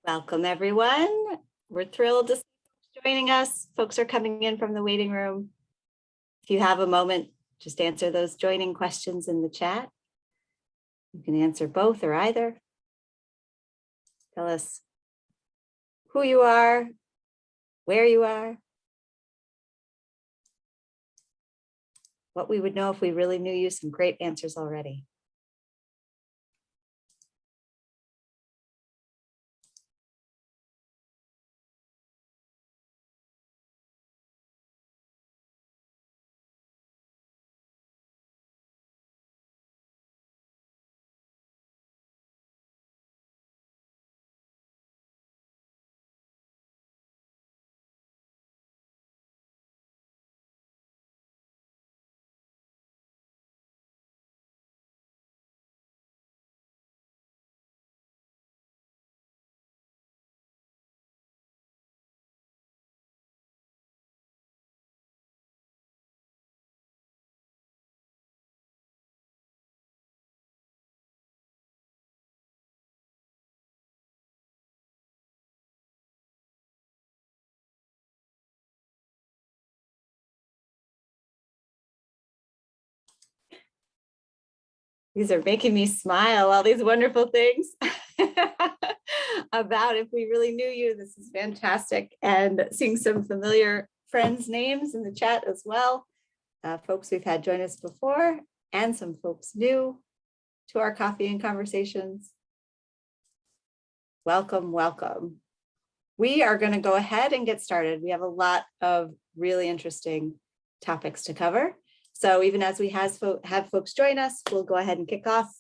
Welcome, everyone. We're thrilled to see you joining us. Folks are coming in from the waiting room. If you have a moment, just answer those joining questions in the chat. You can answer both or either. Tell us who you are, where you are, what we would know if we really knew you. Some great answers already. These are making me smile, all these wonderful things about if we really knew you. This is fantastic. And seeing some familiar friends' names in the chat as well. Folks we've had join us before and some folks new to our coffee and conversations. Welcome, welcome. We are going to go ahead and get started. We have a lot of really interesting topics to cover. So even as we have folks join us, we'll go ahead and kick off.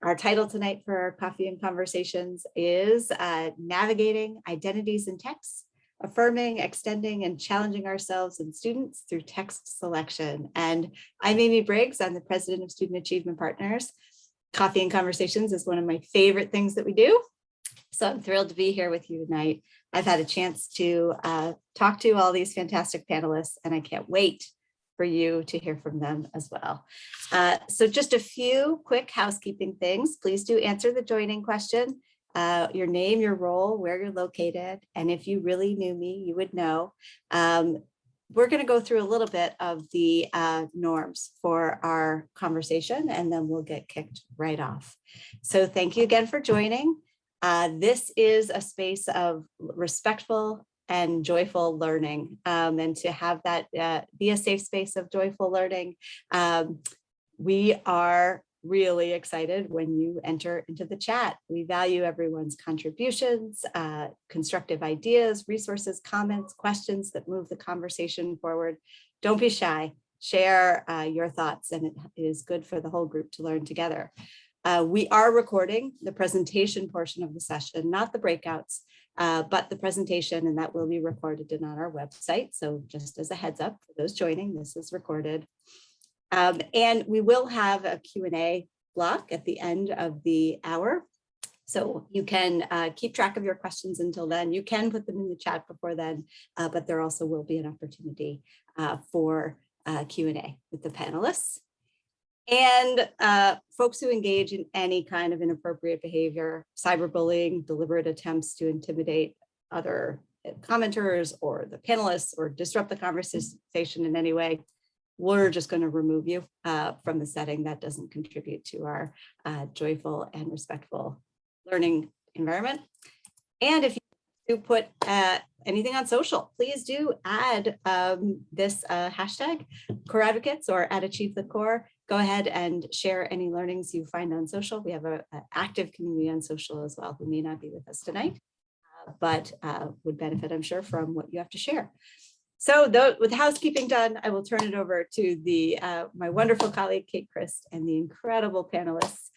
Our title tonight for our coffee and conversations is Navigating Identities in Text, Affirming, Extending, and Challenging Ourselves and Students Through Text Selection. And I'm Amy Briggs. I'm the president of Student Achievement Partners. Coffee and Conversations is one of my favorite things that we do. So I'm thrilled to be here with you tonight. I've had a chance to talk to all these fantastic panelists, and I can't wait for you to hear from them as well. So just a few quick housekeeping things. Please do answer the joining question, your name, your role, where you're located, and if you really knew me, you would know. We're going to go through a little bit of the norms for our conversation, and then we'll get kicked right off. So thank you again for joining. This is a space of respectful and joyful learning, and to have that be a safe space of joyful learning. We are really excited when you enter into the chat. We value everyone's contributions, constructive ideas, resources, comments, questions that move the conversation forward. Don't be shy. Share your thoughts, and it is good for the whole group to learn together. We are recording the presentation portion of the session, not the breakouts, but the presentation, and that will be recorded and on our website. So just as a heads up for those joining, this is recorded. And we will have a Q&A block at the end of the hour. So you can keep track of your questions until then. You can put them in the chat before then, but there also will be an opportunity for Q&A with the panelists. And folks who engage in any kind of inappropriate behavior, cyberbullying, deliberate attempts to intimidate other commenters or the panelists or disrupt the conversation in any way, we're just going to remove you from the setting. That doesn't contribute to our joyful and respectful learning environment. And if you put anything on social, please do add this hashtag core advocates or at Achieve the Core. Go ahead and share any learnings you find on social. We have an active community on social as well who may not be with us tonight, but would benefit, I'm sure, from what you have to share. So with housekeeping done, I will turn it over to my wonderful colleague, Kate Christ, and the incredible panelists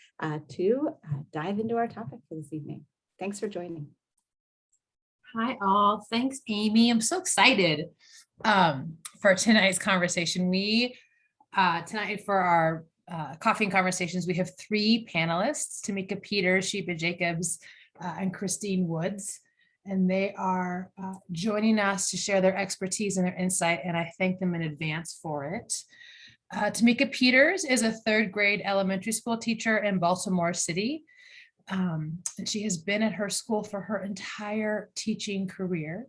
to dive into our topic for this evening. Thanks for joining. Hi all, thanks Amy. I'm so excited for tonight's conversation. Tonight for our coffee and conversations, we have three panelists, Tamika Peters, Sheba Jacobs, and Christine Woods. And they are joining us to share their expertise and their insight, and I thank them in advance for it. Tamika Peters is a third grade elementary school teacher in Baltimore City. And she has been at her school for her entire teaching career.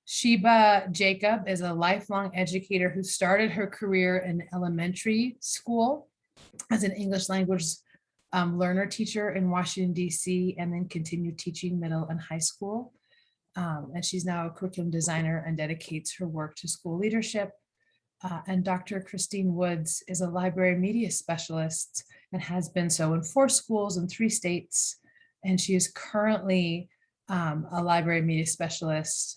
Sheba Jacob is a lifelong educator who started her career in elementary school as an English language learner teacher in Washington, D.C., and then continued teaching middle and high school. And she's now a curriculum designer and dedicates her work to school leadership. And Dr. Christine Woods is a library media specialist and has been so in 4 schools in 3 states. And she is currently a library media specialist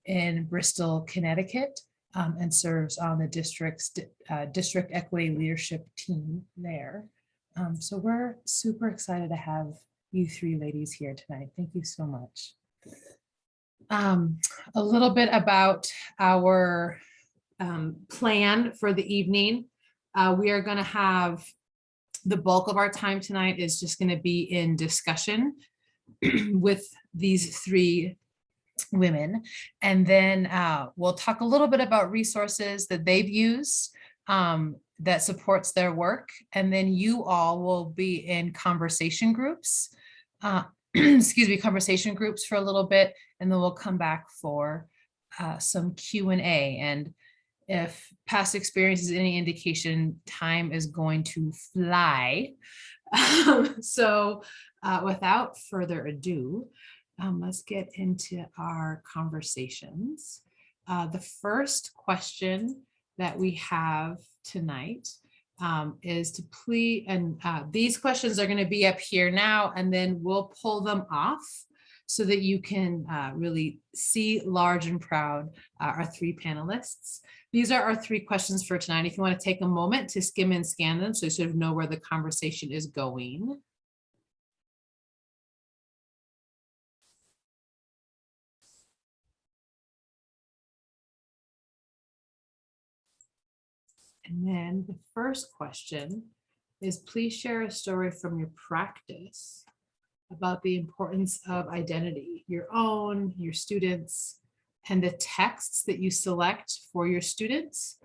in Bristol, Connecticut, and serves on the district's district equity leadership team there. So we're super excited to have you 3 ladies here tonight. Thank you so much. A little bit about our plan for the evening. We are going to have the bulk of our time tonight is just going to be in discussion with these 3 women. And then we'll talk a little bit about resources that they've used that supports their work. And then you all will be in conversation groups, conversation groups for a little bit, and then we'll come back for some Q&A. And if past experience is any indication, time is going to fly. So without further ado, let's get into our conversations. The first question that we have tonight is to please, and these questions are going to be up here now, and then we'll pull them off so that you can really see large and proud our 3 panelists. These are our 3 questions for tonight. If you want to take a moment to skim and scan them so you sort of know where the conversation is going. And then the first question is, please share a story from your practice about the importance of identity, your own, your students, and the texts that you select for your students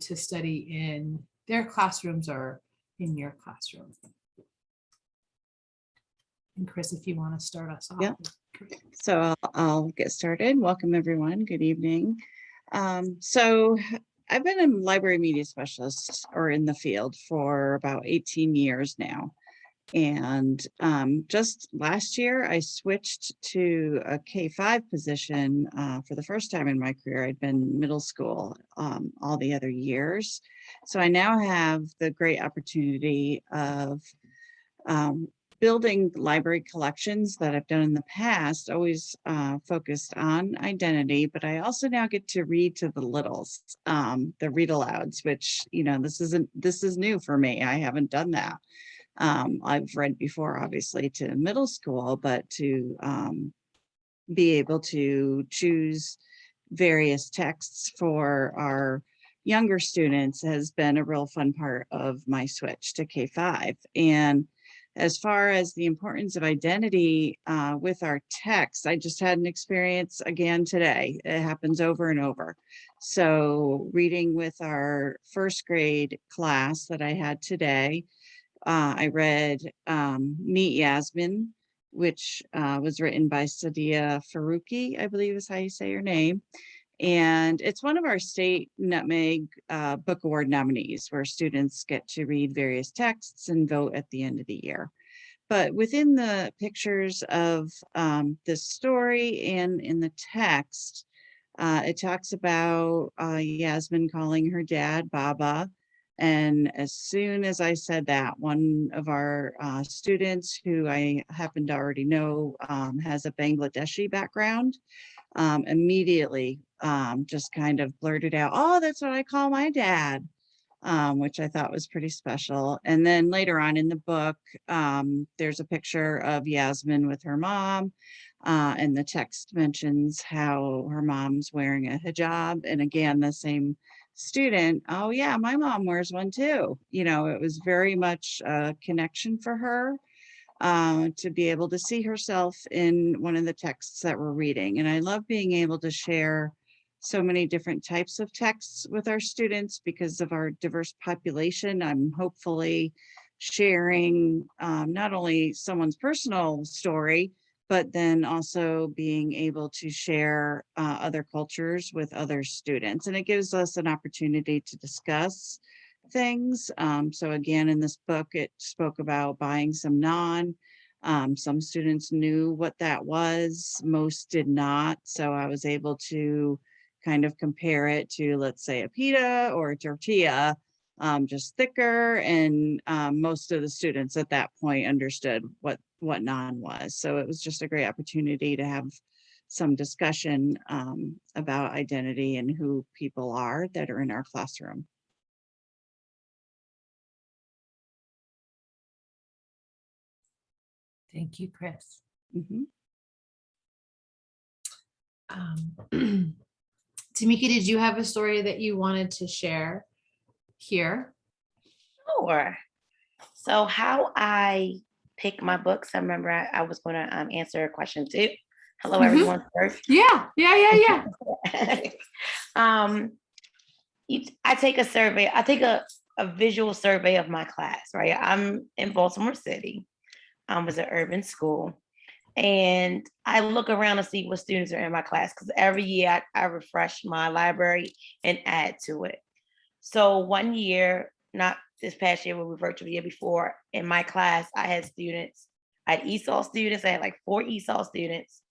to study in their classrooms or in your classroom. And Chris, if you want to start us off. Yeah. So I'll get started. Welcome, everyone. Good evening. So I've been a library media specialist or in the field for about 18 years now. And just last year, I switched to a K-5 position for the first time in my career. I'd been middle school all the other years. So I now have the great opportunity of building library collections that I've done in the past, always focused on identity, but I also now get to read to the littles, the read alouds, which, you know, this is new for me. I haven't done that. I've read before, obviously, to middle school, but to be able to choose various texts for our younger students has been a real fun part of my switch to K-5. And as far as the importance of identity with our text, I just had an experience again today. It happens over and over. So reading with our first grade class that I had today, I read Meet Yasmin, which was written by Sadia Faruqi, I believe is how you say her name. And it's one of our state Nutmeg Book Award nominees, where students get to read various texts and vote at the end of the year. But within the pictures of the story and in the text, it talks about Yasmin calling her dad Baba. And as soon as I said that, one of our students, who I happen to already know has a Bangladeshi background, immediately just kind of blurted out, "Oh, that's what I call my dad," which I thought was pretty special. And then later on in the book, there's a picture of Yasmin with her mom, and the text mentions how her mom's wearing a hijab. And again, the same student, "Oh yeah, my mom wears one too." You know, it was very much a connection for her to be able to see herself in one of the texts that we're reading. And I love being able to share so many different types of texts with our students because of our diverse population. I'm hopefully sharing not only someone's personal story, but then also being able to share other cultures with other students. And it gives us an opportunity to discuss things. So again, in this book, it spoke about buying some naan. Some students knew what that was, most did not. So I was able to kind of compare it to, let's say, a pita or a tortilla, just thicker. And most of the students at that point understood what naan was. So it was just a great opportunity to have some discussion about identity and who people are that are in our classroom. Thank you, Chris. Mhm. Tamika, did you have a story that you wanted to share here? Sure. So how I pick my books, I remember I was going to answer a question too. Hello, Mhm. everyone first. Yeah. I take a survey. I take a visual survey of my class, right? I'm in Baltimore City. I was an urban school. And I look around to see what students are in my class because every year I refresh my library and add to it. So one year, not this past year, but we virtual year before, in my class, I had students. I had ESOL students. I had like 4 ESOL students,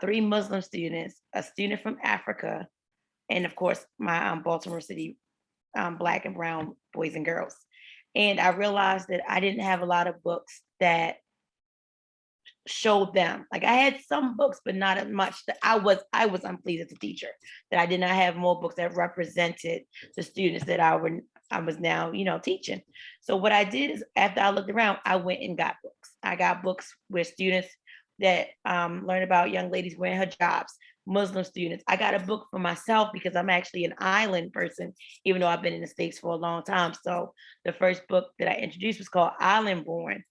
3 Muslim students, a student from Africa, and of course my Baltimore City Black and brown boys and girls. And I realized that I didn't have a lot of books that showed them. Like I had some books, but not as much. That I was unpleased as a teacher that I did not have more books that represented the students that I was now, teaching. So what I did is after I looked around, I went and got books. I got books with students that learn about young ladies wearing hijabs, Muslim students. I got a book for myself because I'm actually an island person, even though I've been in the States for a long time. So the first book that I introduced was called Island Born.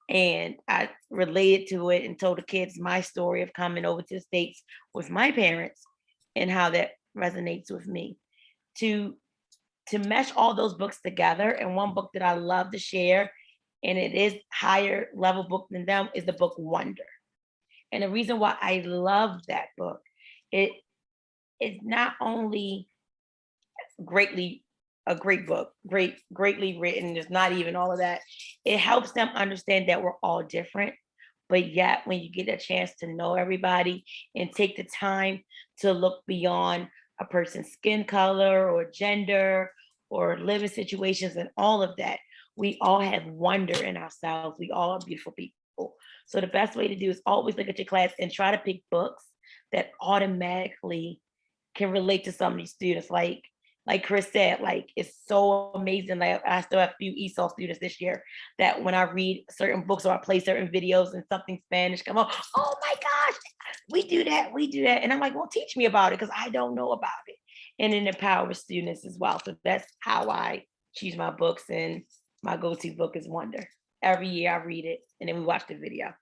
And I related to it and told the kids my story of coming over to the States with my parents and how that resonates with me. To mesh all those books together, and one book that I love to share, and it is higher level book than them, is the book Wonder. And the reason why I love that book, it is not only greatly a great book, greatly written. It's not even all of that. It helps them understand that we're all different, but yet when you get a chance to know everybody and take the time to look beyond a person's skin color or gender or living situations and all of that, we all have wonder in ourselves. We all are beautiful people. So the best way to do is always look at your class and try to pick books that automatically can relate to some of these students. Like Chris said, like it's so amazing. Like I still have a few ESOL students this year that when I read certain books or I play certain videos and something Spanish come up, oh my gosh, we do that. And I'm like, well, teach me about it because I don't know about it. And it empowers students as well. So that's how I choose my books. And my go-to book is Wonder. Every year I read it and then we watch the video.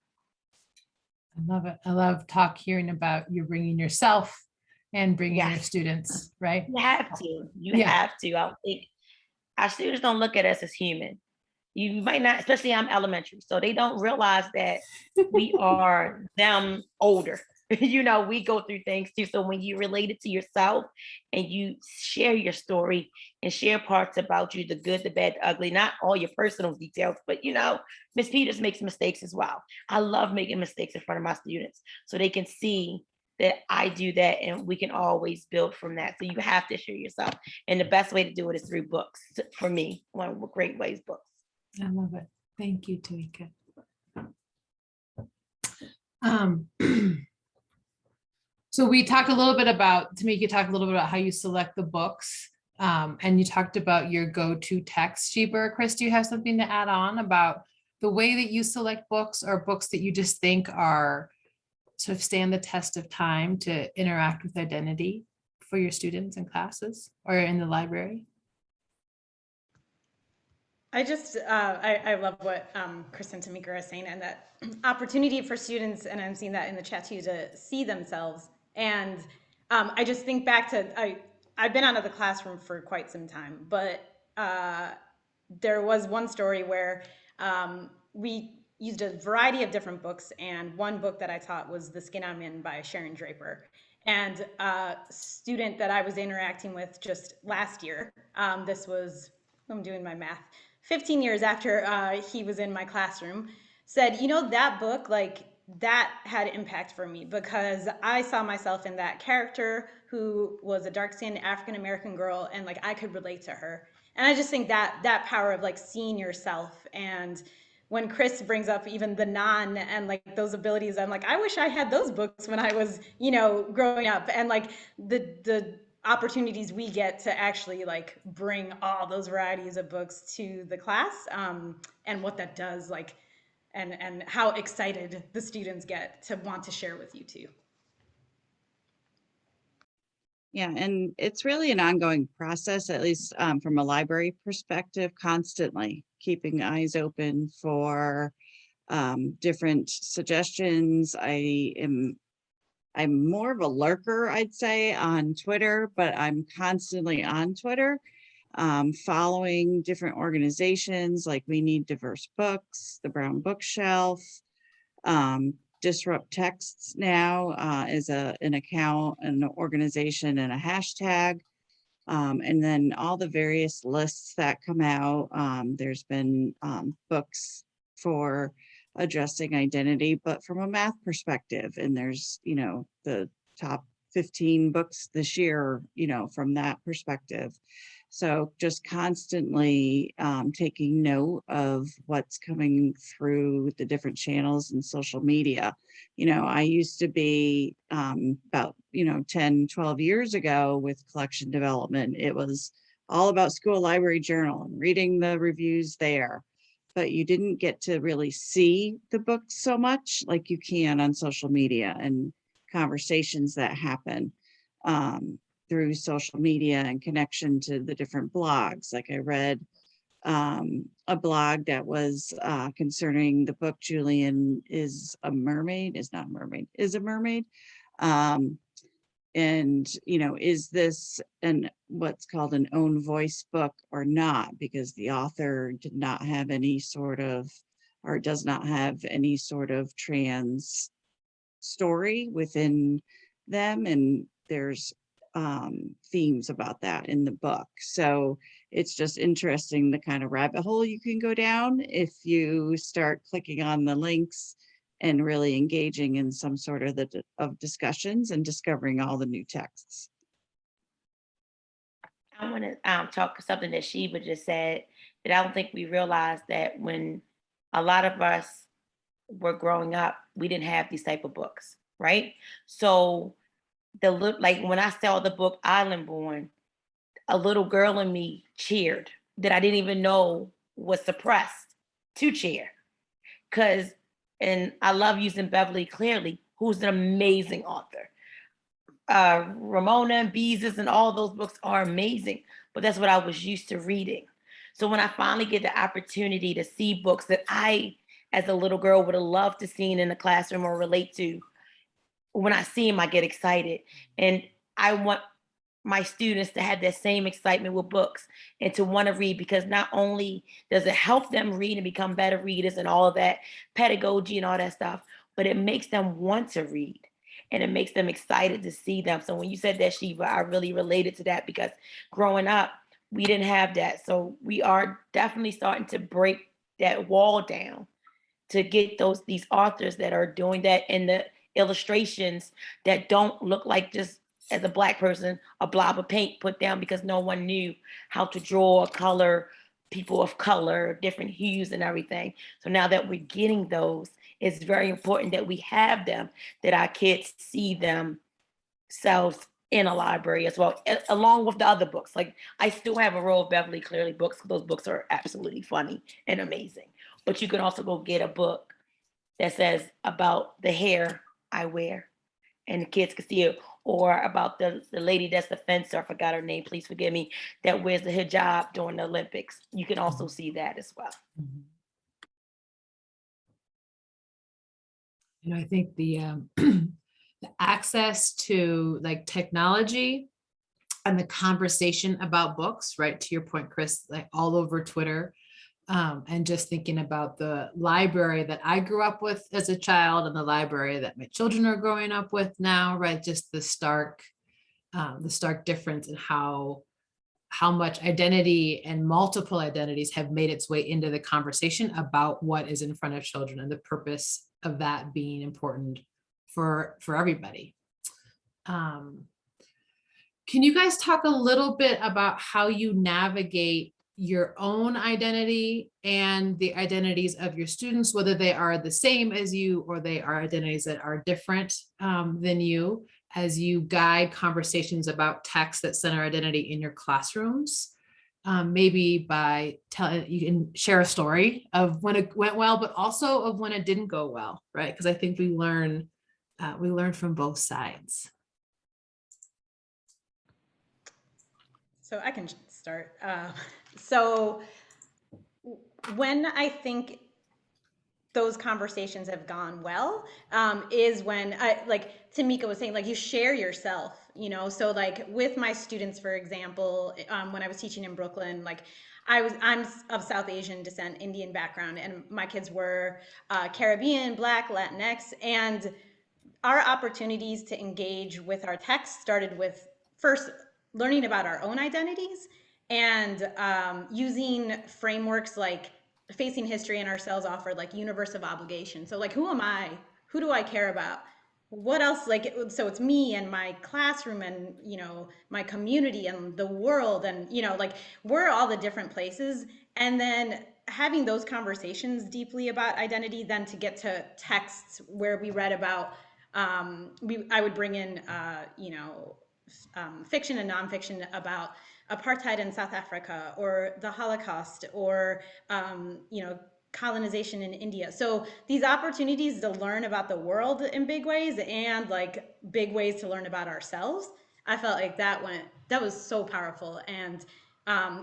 I love it. I love hearing about you bringing yourself and bringing your Yes. students, right? You have to. You Yeah. have to. I think our students don't look at us as human. You might not, especially I'm elementary, so they don't realize that we are them older. We go through things too. So when you relate it to yourself and you share your story and share parts about you, the good, the bad, the ugly, not all your personal details, but Miss Peters makes mistakes as well. I love making mistakes in front of my students so they can see that I do that and we can always build from that. So you have to share yourself. And the best way to do it is through books. For me, one of the great ways, books. I love it. Thank you, Tamika. So we talked a little bit about, Tamika talked a little bit about how you select the books. And you talked about your go-to text, Sheba. Chris, do you have something to add on about the way that you select books or books that you just think are sort of stand the test of time to interact with identity for your students in classes or in the library? I love what Chris and Tamika are saying, and that opportunity for students, and I'm seeing that in the chat too, to see themselves. And I just think back to, I've been out of the classroom for quite some time, but there was one story where we used a variety of different books, and one book that I taught was The Skin I'm In by Sharon Draper. And a student that I was interacting with just last year, this was, I'm doing my math, 15 years after he was in my classroom, said, you know, that book, like, that had impact for me because I saw myself in that character who was a dark-skinned African-American girl, and like I could relate to her. And I just think that power of like seeing yourself, and when Chris brings up even the non and like those abilities, I'm like, I wish I had those books when I was, you know, growing up. And like the opportunities we get to actually like bring all those varieties of books to the class, and what that does, like, and how excited the students get to want to share with you too. Yeah, and it's really an ongoing process, at least from a library perspective, constantly keeping eyes open for different suggestions. I'm more of a lurker, I'd say, on Twitter, but I'm constantly on Twitter, following different organizations like We Need Diverse Books, the Brown Bookshelf, Disrupt Texts now is an account, an organization, and a hashtag. And then all the various lists that come out. There's been books for addressing identity, but from a math perspective. And there's, you know, the top 15 books this year, you know, from that perspective. So just constantly taking note of what's coming through the different channels and social media. You know, I used to be about, 10, 12 years ago with collection development. It was all about school library journal and reading the reviews there. But you didn't get to really see the books so much like you can on social media and conversations that happen through social media and connection to the different blogs. Like I read a blog that was concerning the book Julian is a Mermaid, is not a mermaid, is a mermaid. And, is this what's called an own voice book or not? Because the author did not have any sort of, or does not have any sort of trans story within them. And there's themes about that in the book. So it's just interesting the kind of rabbit hole you can go down if you start clicking on the links and really engaging in some sort of discussions and discovering all the new texts. I want to talk something that Sheba just said, that I don't think we realized that when a lot of us were growing up, we didn't have these type of books, right? So like when I saw the book Island Born, a little girl in me cheered that I didn't even know was suppressed to cheer. And I love using Beverly Clearly, who's an amazing author. Ramona and Beezus and all those books are amazing, but that's what I was used to reading. So when I finally get the opportunity to see books that I, as a little girl, would have loved to see in the classroom or relate to, when I see them, I get excited. And I want my students to have that same excitement with books and to want to read, because not only does it help them read and become better readers and all of that pedagogy and all that stuff, but it makes them want to read and it makes them excited to see them. So when you said that, Shiva, I really related to that, because growing up, we didn't have that. So we are definitely starting to break that wall down to get these authors that are doing that, in the illustrations that don't look like just, as a Black person, a blob of paint put down because no one knew how to draw, color, people of color, different hues and everything. So now that we're getting those, it's very important that we have them, that our kids see themselves in a library as well, along with the other books. Like I still have a row of Beverly Clearly books. Those books are absolutely funny and amazing. But you can also go get a book that says about the hair I wear, and the kids can see it, or about the lady that's the fencer, I forgot her name, please forgive me, that wears the hijab during the Olympics. You can also see that as well. I think the the access to like technology and the conversation about books, right? To your point, Chris, like all over Twitter, And just thinking about the library that I grew up with as a child and the library that my children are growing up with now, right? Just the stark difference in how much identity and multiple identities have made its way into the conversation about what is in front of children, and the purpose of that being important for everybody. Can you guys talk a little bit about how you navigate your own identity and the identities of your students, whether they are the same as you or they are identities that are different than you, as you guide conversations about texts that center identity in your classrooms? Maybe by telling, you can share a story of when it went well, but also of when it didn't go well, right? Because I think we learn from both sides. So I can start. So when I think those conversations have gone well, is when like Tamika was saying, like you share yourself, so like with my students, for example, when I was teaching in Brooklyn, like I'm of South Asian descent, Indian background, and my kids were Caribbean, Black, Latinx, and our opportunities to engage with our text started with first learning about our own identities and using frameworks like Facing History and Ourselves offered, like universe of obligation. So like, who am I? Who do I care about? What else? Like, so it's me and my classroom and, my community and the world. And, like we're all the different places. And then having those conversations deeply about identity, then to get to texts where we read about, I would bring in, fiction and nonfiction about apartheid in South Africa or the Holocaust or, colonization in India. So these opportunities to learn about the world in big ways and like big ways to learn about ourselves, I felt like that was so powerful. And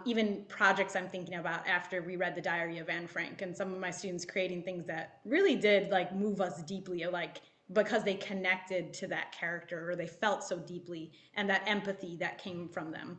even projects I'm thinking about after we read the Diary of Anne Frank, and some of my students creating things that really did like move us deeply, like because they connected to that character or they felt so deeply, and that empathy that came from them.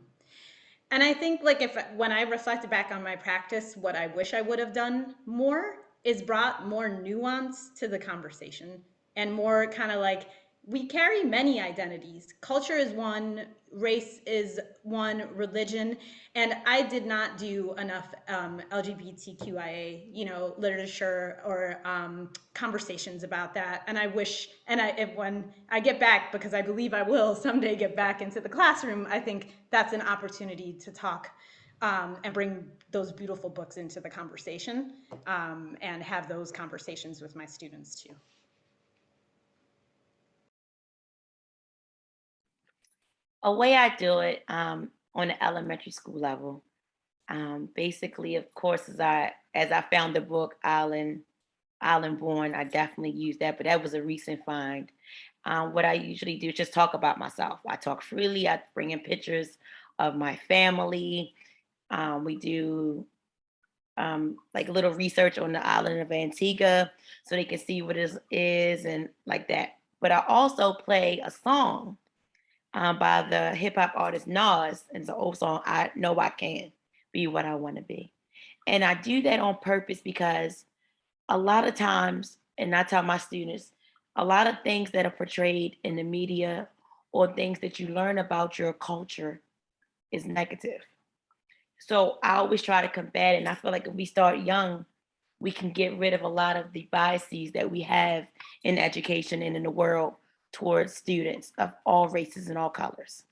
And I think like when I reflected back on my practice, what I wish I would have done more is brought more nuance to the conversation and more kind of like, we carry many identities. Culture is one, race is one, religion, and I did not do enough LGBTQIA, literature or conversations about that. And I wish, and when I get back, because I believe I will someday get back into the classroom, I think that's an opportunity to talk and bring those beautiful books into the conversation and have those conversations with my students too. A way I do it on the elementary school level, basically, of course, as I found the book Island Born, I definitely used that, but that was a recent find. What I usually do is just talk about myself. I talk freely. I bring in pictures of my family. We do like a little research on the island of Antigua so they can see what it is and like that. But I also play a song by the hip hop artist Nas. And it's an old song, I Know I Can Be What I Want to Be. And I do that on purpose because a lot of times, and I tell my students, a lot of things that are portrayed in the media or things that you learn about your culture is negative. So I always try to combat it. And I feel like if we start young, we can get rid of a lot of the biases that we have in education and in the world towards students of all races and all colors.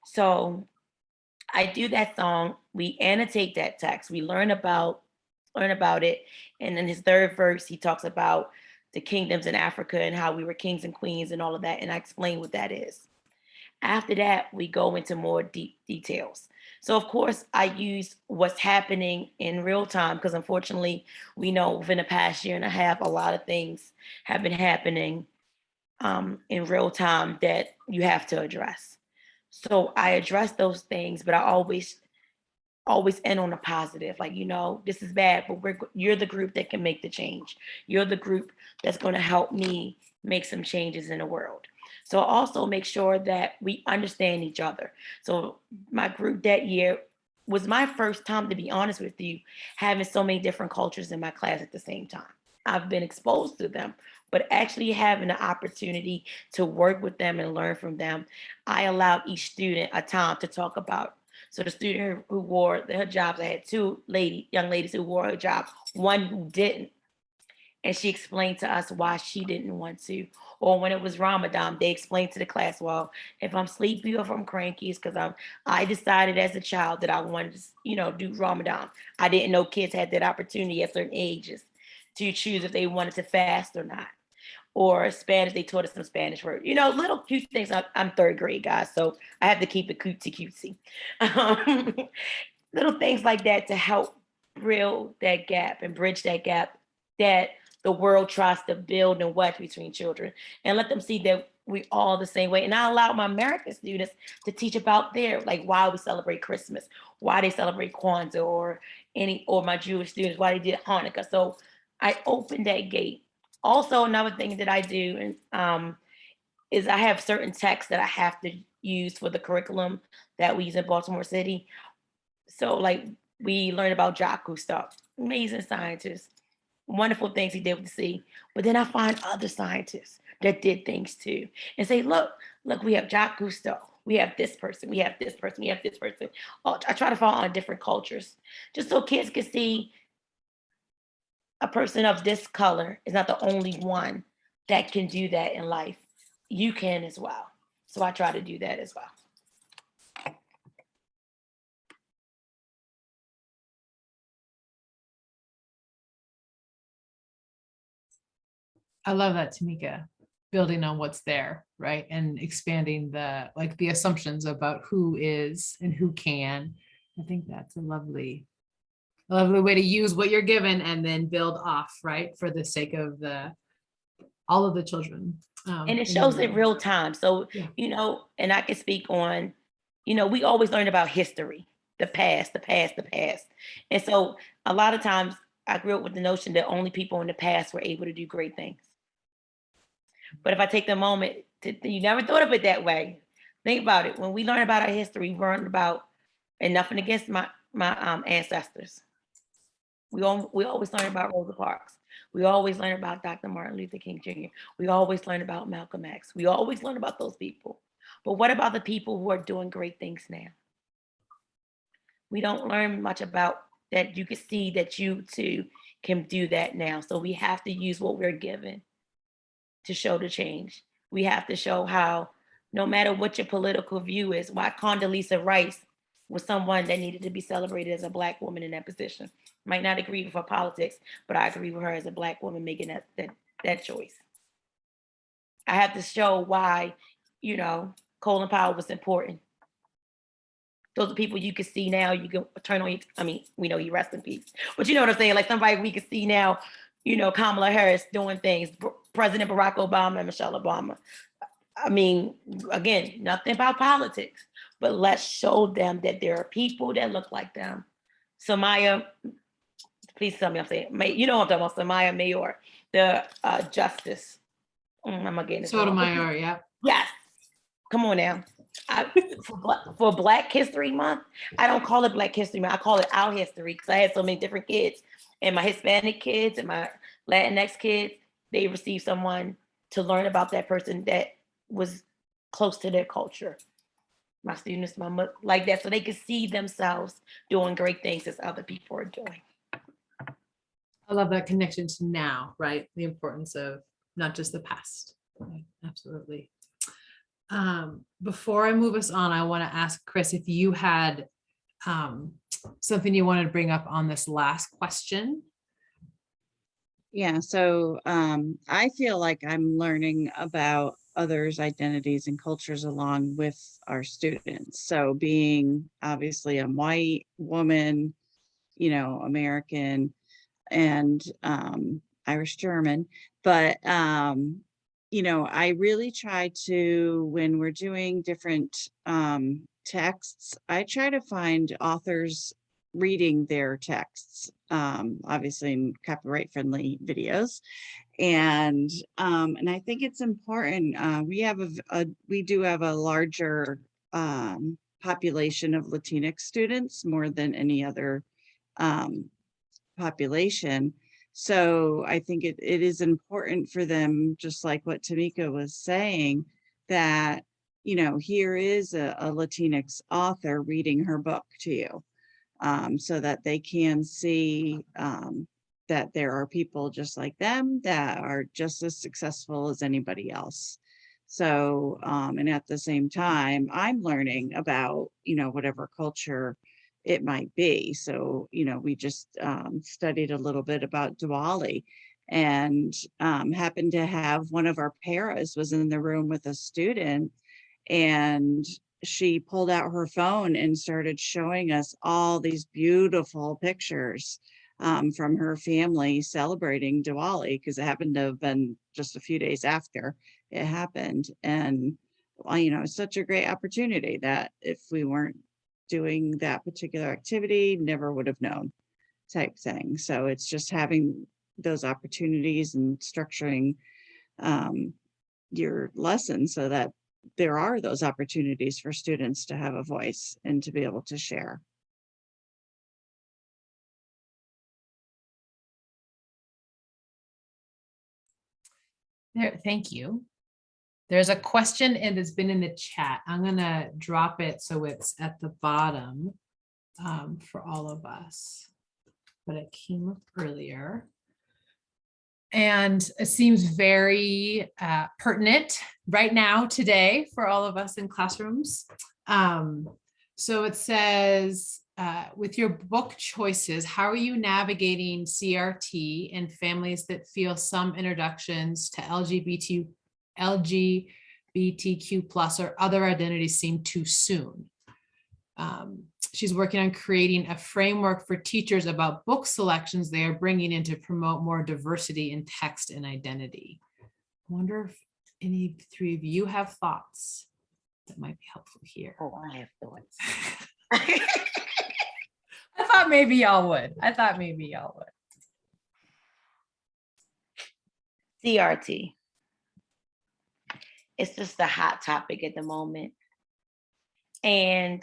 So I do that song. We annotate that text. We learn about it. And in his third verse, he talks about the kingdoms in Africa and how we were kings and queens and all of that. And I explain what that is. After that, we go into more deep details. So, of course, I use what's happening in real time because, unfortunately, we know within the past year and a half, a lot of things have been happening in real time that you have to address. So I address those things, but I always end on a positive. Like, this is bad, but you're the group that can make the change. You're the group that's going to help me make some changes in the world. So also make sure that we understand each other. So my group that year, was my first time, to be honest with you, having so many different cultures in my class at the same time. I've been exposed to them, but actually having the opportunity to work with them and learn from them, I allowed each student a time to talk about. So the student who wore the hijabs, I had two young ladies who wore hijab, one who didn't. And she explained to us why she didn't want to. Or when it was Ramadan, they explained to the class, well, if I'm sleepy or if I'm cranky, it's because I decided as a child that I wanted to, do Ramadan. I didn't know kids had that opportunity at certain ages to choose if they wanted to fast or not. Or Spanish, they taught us some Spanish words. Little cute things. I'm third grade, guys, so I have to keep it cutesy. Little things like that to help bridge that gap that the world tries to build and wedge between children, and let them see that we all the same way. And I allow my American students to teach about like why we celebrate Christmas, why they celebrate Kwanzaa, or my Jewish students, why they did Hanukkah. So I opened that gate. Also, another thing that I do is I have certain texts that I have to use for the curriculum that we use in Baltimore City. So like we learned about Jacques Cousteau, amazing scientist, wonderful things he did with the sea. But then I find other scientists that did things too and say, look, we have Jacques Cousteau. We have this person, we have this person, we have this person. I try to follow on different cultures just so kids can see a person of this color is not the only one that can do that in life. You can as well. So I try to do that as well. I love that, Tamika, building on what's there, right? And expanding the assumptions about who is and who can. I think that's a lovely way to use what you're given and then build off, right? For the sake of all of the children. And it shows in real time. So, yeah. And I can speak on, we always learn about history, the past. And so a lot of times I grew up with the notion that only people in the past were able to do great things. But if I take the moment you never thought of it that way. Think about it. When we learn about our history, we learn about, and nothing against my ancestors. We always learn about Rosa Parks. We always learn about Dr. Martin Luther King Jr. We always learn about Malcolm X. We always learn about those people. But what about the people who are doing great things now? We don't learn much about that. You can see that you too can do that now. So we have to use what we're given to show the change. We have to show how, no matter what your political view is, why Condoleezza Rice was someone that needed to be celebrated as a Black woman in that position. Might not agree with her politics, but I agree with her as a Black woman making that choice. I have to show why, Colin Powell was important. Those are people you can see now. You can turn on. We know he rest in peace, but you know what I'm saying. Like somebody we can see now. Kamala Harris doing things. President Barack Obama and Michelle Obama. Again, nothing about politics, but let's show them that there are people that look like them. Samaya, please tell me I'm saying. You know what I'm talking about. Samaya Mayor, the justice. I'm again. Sotomayor, yeah. Yes. Come on now. For Black History Month, I don't call it Black History Month. I call it Our History because I had so many different kids. And my Hispanic kids and my Latinx kids, they received someone to learn about that person that was close to their culture. My students, like that, so they could see themselves doing great things as other people are doing. I love that connection to now, right? The importance of not just the past. Right? Absolutely. Before I move us on, I want to ask Chris if you had something you wanted to bring up on this last question. Yeah, so I feel like I'm learning about others' identities and cultures along with our students. So being obviously a white woman, American and Irish German, but I really try to, when we're doing different texts, I try to find authors reading their texts, obviously in copyright friendly videos. And I think it's important. We do have a larger population of Latinx students more than any other population. So I think it is important for them, just like what Tamika was saying, that, here is a Latinx author reading her book to you, so that they can see that there are people just like them that are just as successful as anybody else. So, and at the same time, I'm learning about, whatever culture it might be. So, we just studied a little bit about Diwali, and happened to have one of our paras was in the room with a student, and she pulled out her phone and started showing us all these beautiful pictures from her family celebrating Diwali, because it happened to have been just a few days after it happened. And it's such a great opportunity that if we weren't doing that particular activity, never would have known, type thing. So it's just having those opportunities and structuring your lessons so that there are those opportunities for students to have a voice and to be able to share. There, thank you. There's a question and it's been in the chat. I'm gonna drop it so it's at the bottom for all of us, but it came up earlier. And it seems very pertinent right now, today, for all of us in classrooms. So it says, with your book choices, how are you navigating CRT and families that feel some introductions to LGBTQ plus or other identities seem too soon? She's working on creating a framework for teachers about book selections they are bringing in to promote more diversity in text and identity. I wonder if any three of you have thoughts that might be helpful here. Oh, I have thoughts. I thought maybe y'all would. CRT. It's just a hot topic at the moment. And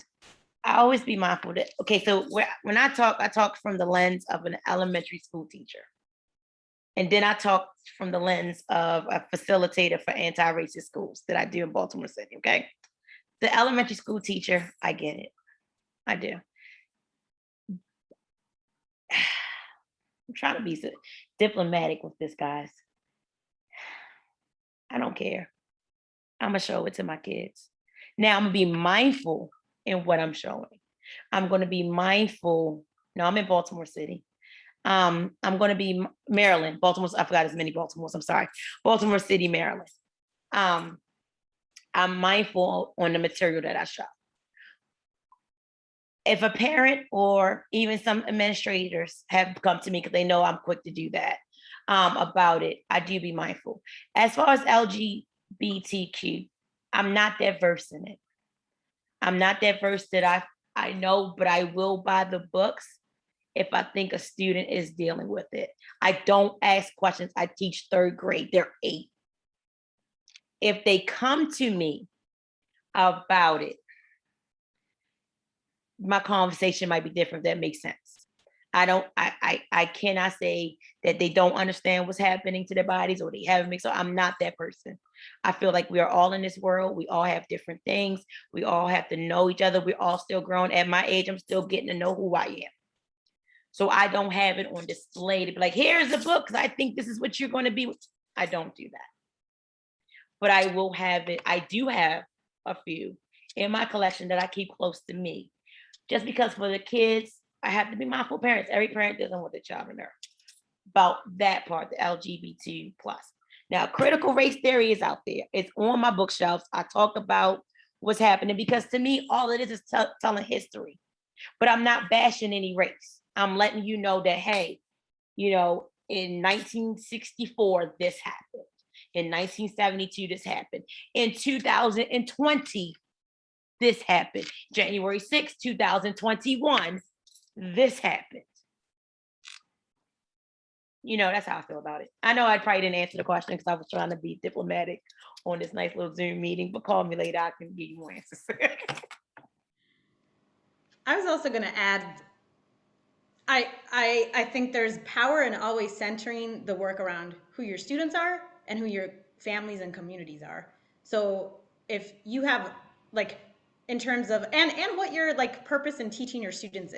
I always be mindful that, okay, so when I talk from the lens of an elementary school teacher. And then I talk from the lens of a facilitator for anti-racist schools that I do in Baltimore City, okay? The elementary school teacher, I get it. I do. I'm trying to be diplomatic with this, guys. I don't care. I'm gonna show it to my kids. Now I'm gonna be mindful in what I'm showing. I'm gonna be mindful. No, I'm in Baltimore City. I'm gonna be Maryland, Baltimore. I forgot as many Baltimores. I'm sorry, Baltimore City, Maryland. I'm mindful on the material that I show. If a parent or even some administrators have come to me because they know I'm quick to do that about it, I do be mindful. As far as LGBTQ, I'm not that versed in it. I'm not that versed that I know, but I will buy the books if I think a student is dealing with it. I don't ask questions. I teach third grade, they're 8. If they come to me about it, my conversation might be different. That makes sense. I cannot say that they don't understand what's happening to their bodies or they haven't mixed. So I'm not that person. I feel like we are all in this world. We all have different things. We all have to know each other. We're all still grown. At my age, I'm still getting to know who I am. So I don't have it on display to be like, here's the book, because I think this is what you're going to be. I don't do that. But I will have it. I do have a few in my collection that I keep close to me. Just because for the kids, I have to be mindful parents. Every parent doesn't want their child to know about that part, the LGBT plus. Now, critical race theory is out there. It's on my bookshelves. I talk about what's happening because to me, all it is telling history. But I'm not bashing any race. I'm letting you know that, hey, in 1964, this happened. In 1972, this happened. In 2020, this happened. January 6, 2021, this happened. That's how I feel about it. I know I probably didn't answer the question because I was trying to be diplomatic on this nice little Zoom meeting, but call me later, I can give you more answers. I was also going to add, I think there's power in always centering the work around who your students are and who your families and communities are. So if you have like, in terms of, and what your like purpose in teaching your students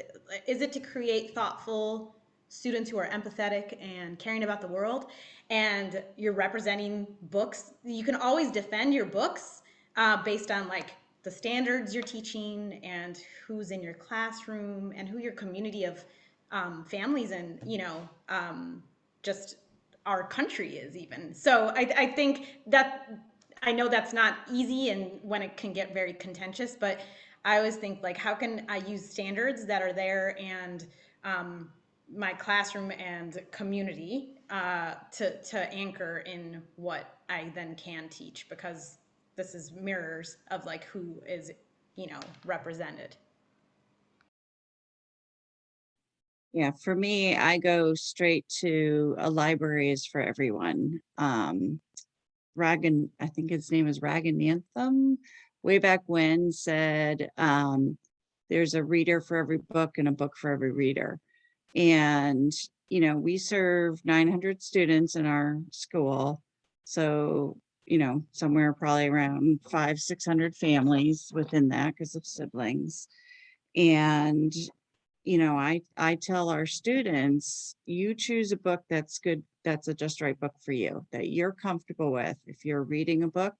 is it to create thoughtful students who are empathetic and caring about the world, and you're representing books, you can always defend your books based on like the standards you're teaching and who's in your classroom and who your community of families and, you know, just our country is even. So I think that, I know that's not easy and when it can get very contentious, but I always think like, how can I use standards that are there and my classroom and community to anchor in what I then can teach, because this is mirrors of like who is, you know, represented. Yeah, for me, I go straight to a library is for everyone. Ragan, I think his name is Raganantham, way back when said, there's a reader for every book and a book for every reader. And, you know, we serve 900 students in our school. So, you know, somewhere probably around 500-600 families within that because of siblings. And, you know, I tell our students, you choose a book that's good, that's a just right book for you, that you're comfortable with. If you're reading a book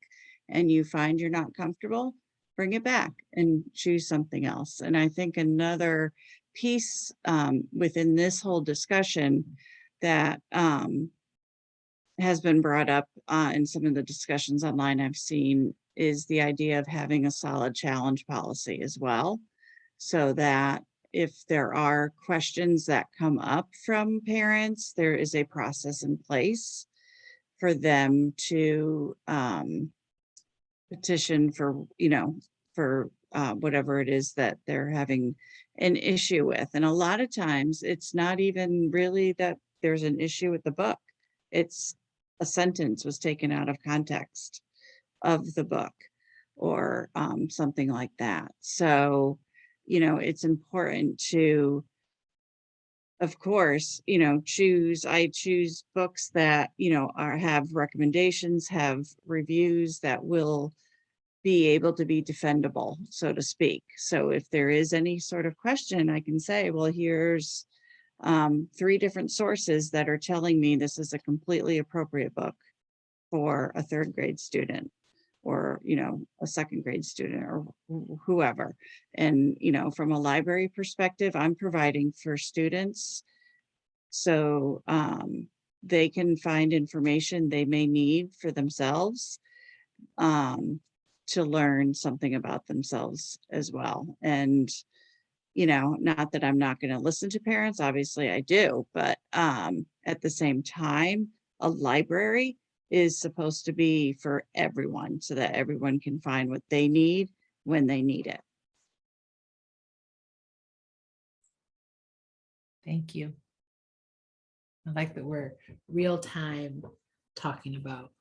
and you find you're not comfortable, bring it back and choose something else. And I think another piece within this whole discussion that has been brought up in some of the discussions online I've seen is the idea of having a solid challenge policy as well, so that if there are questions that come up from parents, there is a process in place for them to petition for, you know, for whatever it is that they're having an issue with. And a lot of times it's not even really that there's an issue with the book. It's a sentence was taken out of context of the book or something like that. So, you know, it's important to, of course, you know, I choose books that, you know, have recommendations, have reviews that will be able to be defendable, so to speak. So if there is any sort of question, I can say, well, here's 3 different sources that are telling me this is a completely appropriate book for a 3rd grade student, or, you know, a 2nd grade student, or whoever. And, you know, from a library perspective, I'm providing for students so they can find information they may need for themselves to learn something about themselves as well. And, you know, not that I'm not going to listen to parents, obviously I do, but at the same time, a library is supposed to be for everyone so that everyone can find what they need when they need it. Thank you. I like that we're real time talking about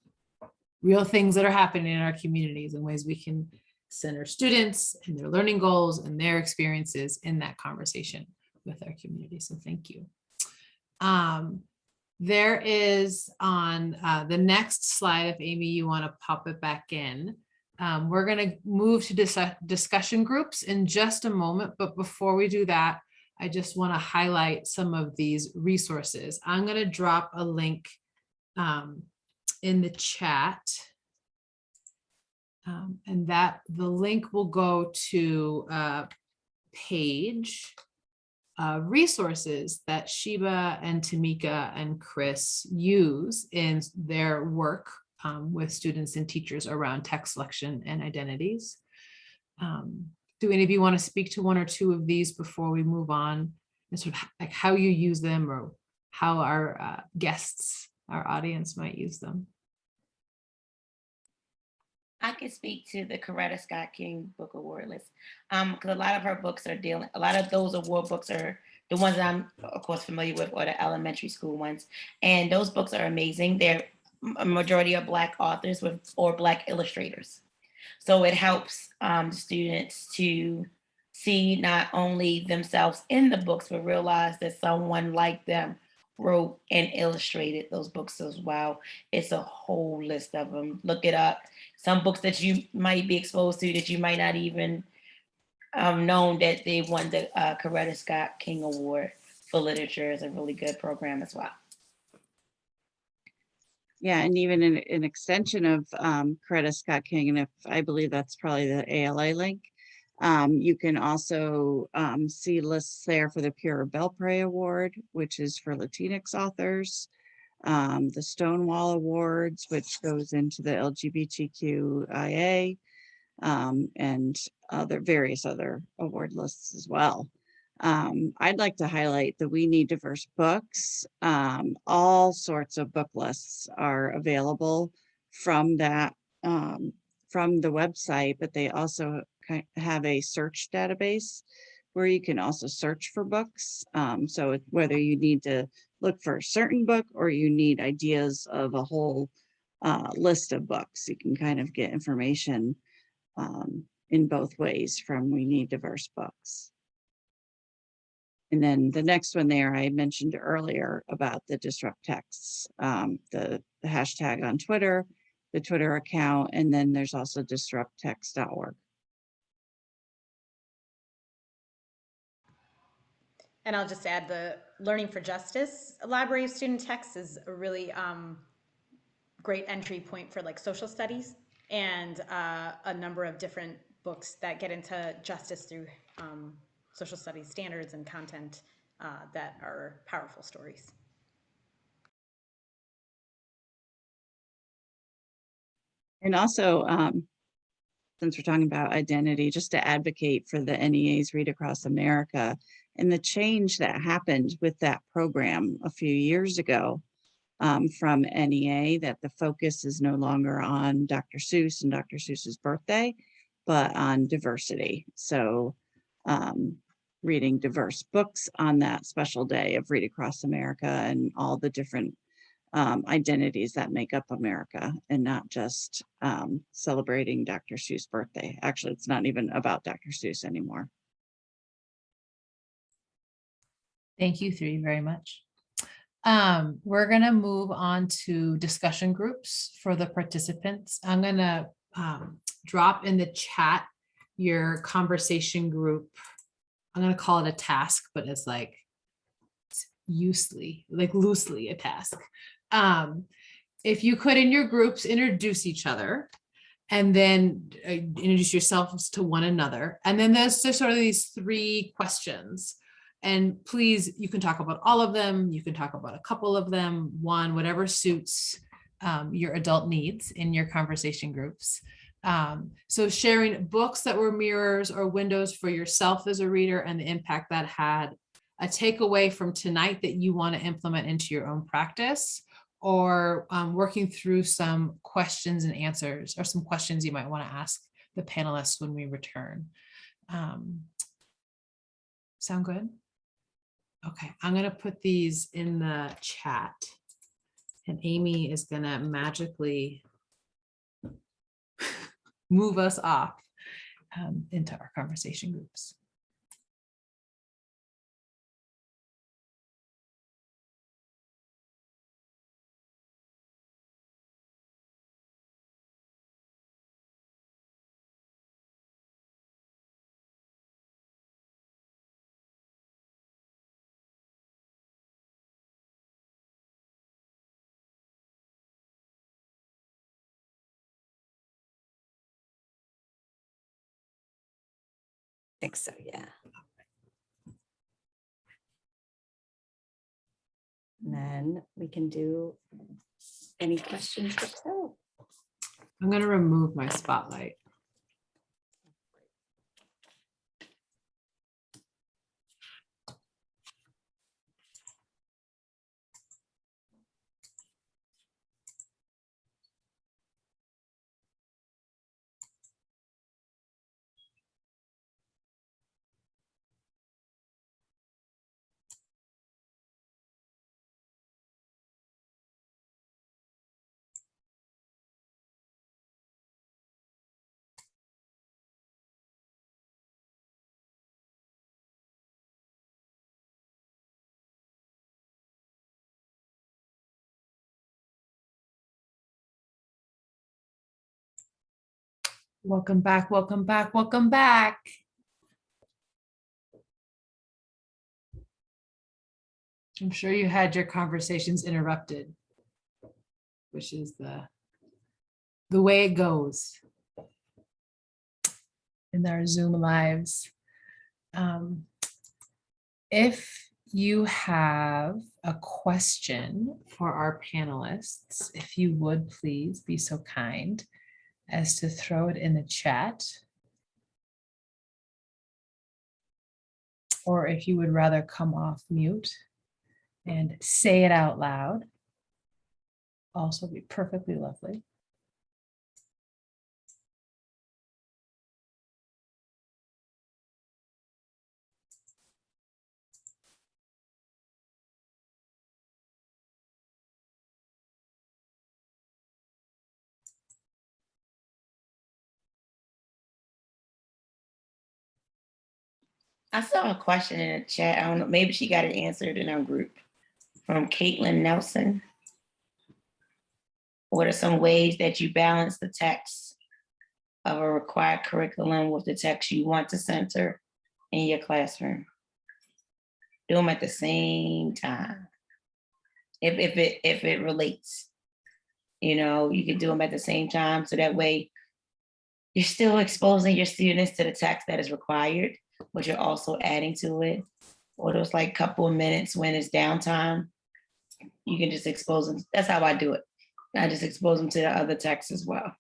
real things that are happening in our communities and ways we can center students and their learning goals and their experiences in that conversation with our community. So thank you. There is on the next slide, if Amy, you want to pop it back in. We're going to move to discussion groups in just a moment, but before we do that, I just want to highlight some of these resources. I'm going to drop a link in the chat, and that the link will go to a page, resources that Sheba and Tamika and Chris use in their work with students and teachers around text selection and identities. Do any of you want to speak to one or two of these before we move on, and sort of like how you use them or how our guests, our audience might use them? I can speak to the Coretta Scott King Book Award list because a lot of her books are dealing, a lot of those award books are the ones that I'm, of course, familiar with, or the elementary school ones. And those books are amazing. They're a majority of Black authors or Black illustrators. So it helps students to see not only themselves in the books, but realize that someone like them wrote and illustrated those books as well. It's a whole list of them. Look it up. Some books that you might be exposed to that you might not even known that they won the Coretta Scott King Award for literature. Is a really good program as well. Yeah, and even an extension of Coretta Scott King, and if I believe that's probably the ALA link, you can also see lists there for the Pura Belpre Award, which is for Latinx authors, the Stonewall Awards, which goes into the LGBTQIA, and other various other award lists as well. I'd like to highlight the We Need Diverse Books. All sorts of book lists are available from that, from the website, but they also have a search database where you can also search for books. So whether you need to look for a certain book or you need ideas of a whole list of books, you can kind of get information in both ways from We Need Diverse Books. And then the next one there, I mentioned earlier about the disrupt texts, the hashtag on Twitter, the Twitter account, and then there's also disrupttext.org. And I'll just add the Learning for Justice Library of Student Texts is a really great entry point for like social studies and a number of different books that get into justice through social studies standards and content that are powerful stories. And also, since we're talking about identity, just to advocate for the NEA's Read Across America and the change that happened with that program a few years ago from NEA, that the focus is no longer on Dr. Seuss and Dr. Seuss's birthday, but on diversity. So reading diverse books on that special day of Read Across America and all the different identities that make up America, and not just celebrating Dr. Seuss' birthday. Actually, it's not even about Dr. Seuss anymore. Thank you three very much. We're gonna move on to discussion groups for the participants. I'm gonna drop in the chat your conversation group. I'm gonna call it a task, but it's like loosely a task. If you could in your groups introduce each other and then introduce yourselves to one another. And then there's just sort of these 3 questions. And please, you can talk about all of them. You can talk about a couple of them, one, whatever suits your adult needs in your conversation groups. So sharing books that were mirrors or windows for yourself as a reader and the impact that had, a takeaway from tonight that you want to implement into your own practice, or working through some questions and answers, or some questions you might want to ask the panelists when we return. Sound good? Okay, I'm going to put these in the chat, and Amy is going to magically move us off into our conversation groups. I think so, yeah. And then we can do any questions for Kel. I'm going to remove my spotlight. Welcome back, welcome back, welcome back. I'm sure you had your conversations interrupted, which is the way it goes in our Zoom lives. If you have a question for our panelists, if you would please be so kind as to throw it in the chat. Or if you would rather come off mute and say it out loud, also be perfectly lovely. I saw a question in the chat. I don't know, maybe she got it answered in our group from Caitlin Nelson. What are some ways that you balance the text of a required curriculum with the text you want to center in your classroom? Do them at the same time. If it relates, you know, you can do them at the same time. So that way you're still exposing your students to the text that is required, but you're also adding to it. Or those like couple of minutes when it's downtime, you can just expose them. That's how I do it. I just expose them to the other texts as well.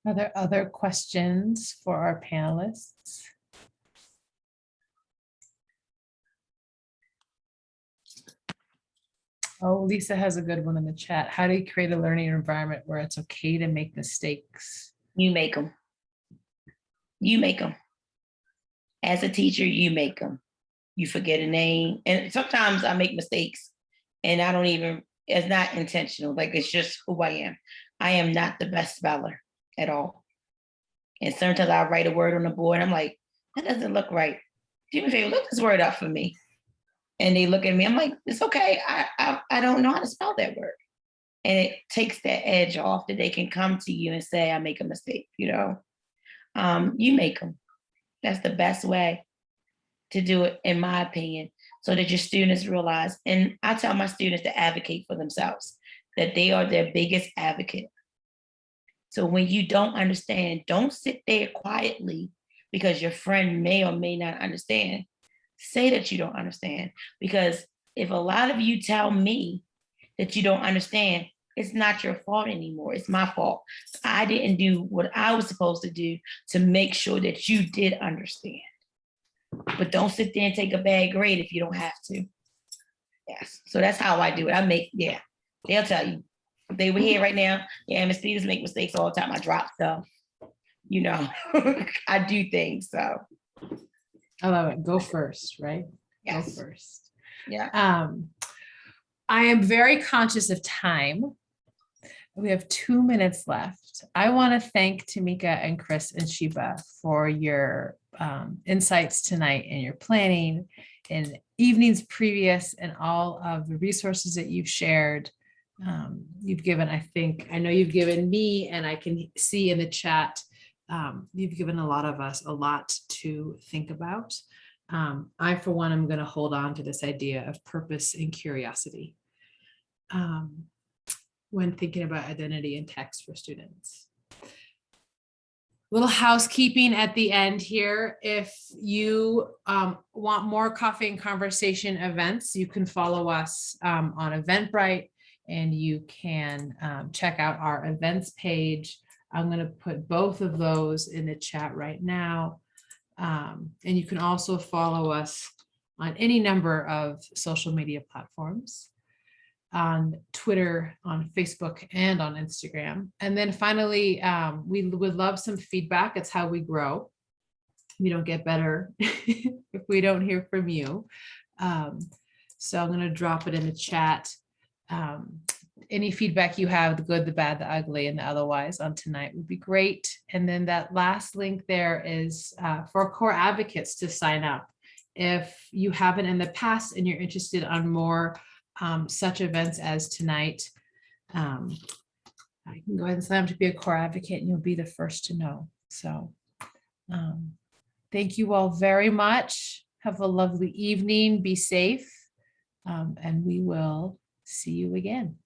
Are there other questions for our panelists? Oh, Lisa has a good one in the chat. How do you create a learning environment where it's okay to make mistakes? You make them. You make them. As a teacher, you make them. You forget a name. And sometimes I make mistakes and I don't even, it's not intentional. Like, it's just who I am. I am not the best speller at all. And sometimes I write a word on the board and I'm like, that doesn't look right. Do me a favor, look this word up for me. And they look at me, I'm like, it's okay. I don't know how to spell that word. And it takes that edge off that they can come to you and say, I make a mistake, you know. You make them. That's the best way to do it, in my opinion, so that your students realize, and I tell my students to advocate for themselves, that they are their biggest advocate. So when you don't understand, don't sit there quietly because your friend may or may not understand. Say that you don't understand, because if a lot of you tell me that you don't understand, it's not your fault anymore. It's my fault. I didn't do what I was supposed to do to make sure that you did understand. But don't sit there and take a bad grade if you don't have to. Yes. So that's how I do it. Yeah, they'll tell you. If they were here right now, yeah, Miss Peters make mistakes all the time. I drop stuff. You know, I do things. So I love it. Go first, right? yes. Go first. Yeah. I am very conscious of time. We have 2 minutes left. I want to thank Tamika and Chris and Sheba for your insights tonight and your planning and evenings previous and all of the resources that you've shared. You've given, I know you've given me, and I can see in the chat, you've given a lot of us a lot to think about. I, for one, am going to hold on to this idea of purpose and curiosity when thinking about identity and text for students. Little housekeeping at the end here. If you want more coffee and conversation events, you can follow us on Eventbrite, and you can check out our events page. I'm going to put both of those in the chat right now. And you can also follow us on any number of social media platforms. on Twitter, on Facebook, and on Instagram. And then finally, we would love some feedback. It's how we grow. We don't get better if we don't hear from you. So I'm going to drop it in the chat. Any feedback you have, the good, the bad, the ugly, and the otherwise on tonight would be great. And then that last link there is for core advocates to sign up. If you haven't in the past and you're interested on more such events as tonight, I can go ahead and sign up to be a core advocate and you'll be the first to know. So thank you all very much. Have a lovely evening. Be safe. And we will see you again.